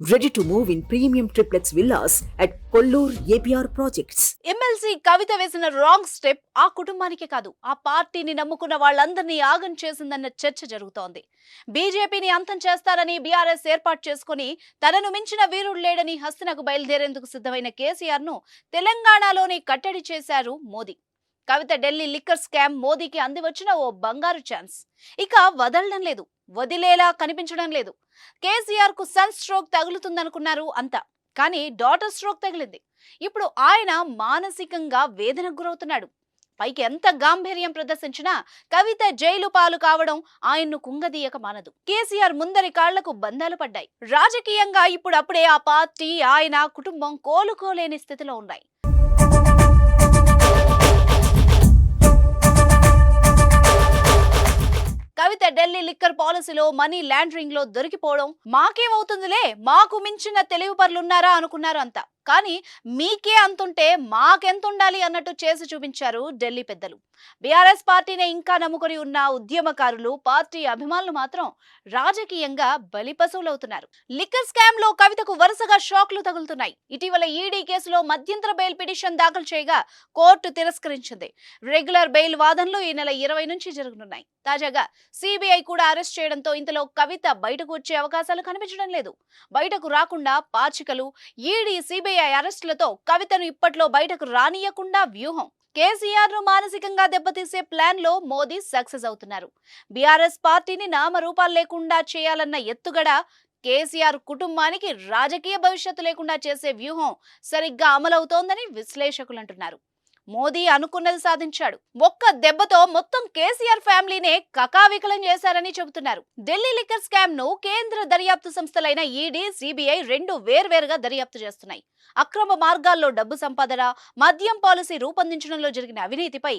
Ready to move in premium triplex villas at Kollur APR Projects. MLC Kavitha వేసిన wrong step ఆ కుటుంబానికే కాదు, ఆ పార్టీని నమ్ముకున్న వాళ్ళందరినీ ఆగం చేసిందన్న చర్చ జరుగుతోంది. బీజేపీని అంతం చేస్తారని బీఆర్ఎస్ ఏర్పాటు చేసుకుని తనను మించిన వీరుడు లేడని హస్తినకు బయలుదేరేందుకు సిద్ధమైన కేసీఆర్ ను తెలంగాణలోనే కట్టడి చేశారు మోదీ. కవిత ఢిల్లీ లిక్కర్ స్కామ్ మోదీకి అంది వచ్చిన ఓ బంగారు ఛాన్స్. ఇక వదలడం లేదు, వదిలేలా కనిపించడం లేదు. కేసీఆర్ కు సన్ స్ట్రోక్ తగులుతుందనుకున్నారు అంతా, కానీ డాటర్ స్ట్రోక్ తగిలింది. ఇప్పుడు ఆయన మానసికంగా వేదనకు గురవుతున్నాడు. పైకి ఎంత గాంభీర్యం ప్రదర్శించినా కవిత జైలు పాలు కావడం ఆయన్ను కుంగదీయక మానదు. కేసీఆర్ ముందరి కాళ్లకు బంధాలు పడ్డాయి. రాజకీయంగా ఇప్పుడప్పుడే ఆ పార్టీ, ఆయన కుటుంబం కోలుకోలేని స్థితిలో ఉన్నాయి. కవిత ఢిల్లీ లిక్కర్ పాలసీలో మనీ లాండరింగ్ లో దొరికిపోవడం మాకేమవుతుందిలే, మాకు మించిన తెలివి పరులున్నారా అనుకున్నారు అంతా. కానీ మీకే అంతుంటే మాకెంతుండాలి అన్నట్టు చేసి చూపించారు ఢిల్లీ పెద్దలు. బీఆర్ఎస్ పార్టీనే ఇంకా నమ్ముకొని ఉన్న ఉద్యమకారులు, పార్టీ అభిమానులు మాత్రం రాజకీయంగా బలిపశువులవుతున్నారు. లిక్కర్ స్కామ్ లో కవితకు వరుసగా షాక్లు తగులుతున్నాయి. ఇటీవల ఈడీ కేసులో మధ్యంతర బెయిల్ పిటిషన్ దాఖలు చేయగా కోర్టు తిరస్కరించింది. రెగ్యులర్ బెయిల్ వాదనలు ఈ నెల 20 నుంచి జరగనున్నాయి. తాజాగా సిబిఐ కూడా అరెస్ట్ చేయడంతో ఇంతలో కవిత బయటకు వచ్చే అవకాశాలు కనిపించడం లేదు. బయటకు రాకుండా పాచికలు, ఈడీ, సిబిఐ అరెస్టులతో కవితను ఇప్పట్లో బయటకు రానియకుండా వ్యూహం. కేసీఆర్ ను మానసికంగా దెబ్బతీసే ప్లాన్ లో మోదీ సక్సెస్ అవుతున్నారు. బీఆర్ఎస్ పార్టీని నామరూపాలు లేకుండా చేయాలన్న ఎత్తుగడ, కేసీఆర్ కుటుంబానికి రాజకీయ భవిష్యత్తు లేకుండా చేసే వ్యూహం సరిగ్గా అమలవుతోందని విశ్లేషకులు అంటున్నారు. మోదీ అనుకున్నది సాధించాడు. ఒక్క దెబ్బతో మొత్తం కేసీఆర్ ఫ్యామిలీనే కకావికలం చేశారని చెబుతున్నారు. ఢిల్లీ లిక్కర్ స్కామ్ ను కేంద్ర దర్యాప్తు సంస్థలైన ఈడీ, సిబిఐ రెండు వేర్వేరుగా దర్యాప్తు చేస్తున్నాయి. అక్రమ మార్గాల్లో డబ్బు సంపాదన, మద్యం పాలసీ రూపొందించడంలో జరిగిన అవినీతిపై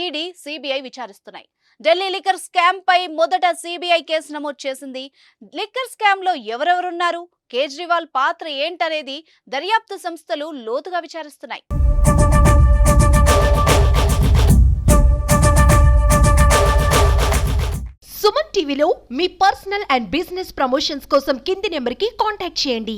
ఈడీ, సిబిఐ విచారిస్తున్నాయి. ఢిల్లీ లిక్కర్ స్కామ్ పై మొదట సిబిఐ కేసు నమోదు చేసింది. లిక్కర్ స్కామ్ లో ఎవరెవరున్నారు, కేజ్రీవాల్ పాత్ర ఏంటనేది దర్యాప్తు సంస్థలు లోతుగా విచారిస్తున్నాయి. సుమన్ టీవీలో మీ పర్సనల్ అండ్ బిజినెస్ ప్రమోషన్స్ కోసం కింది నెంబర్కి కాంటాక్ట్ చేయండి.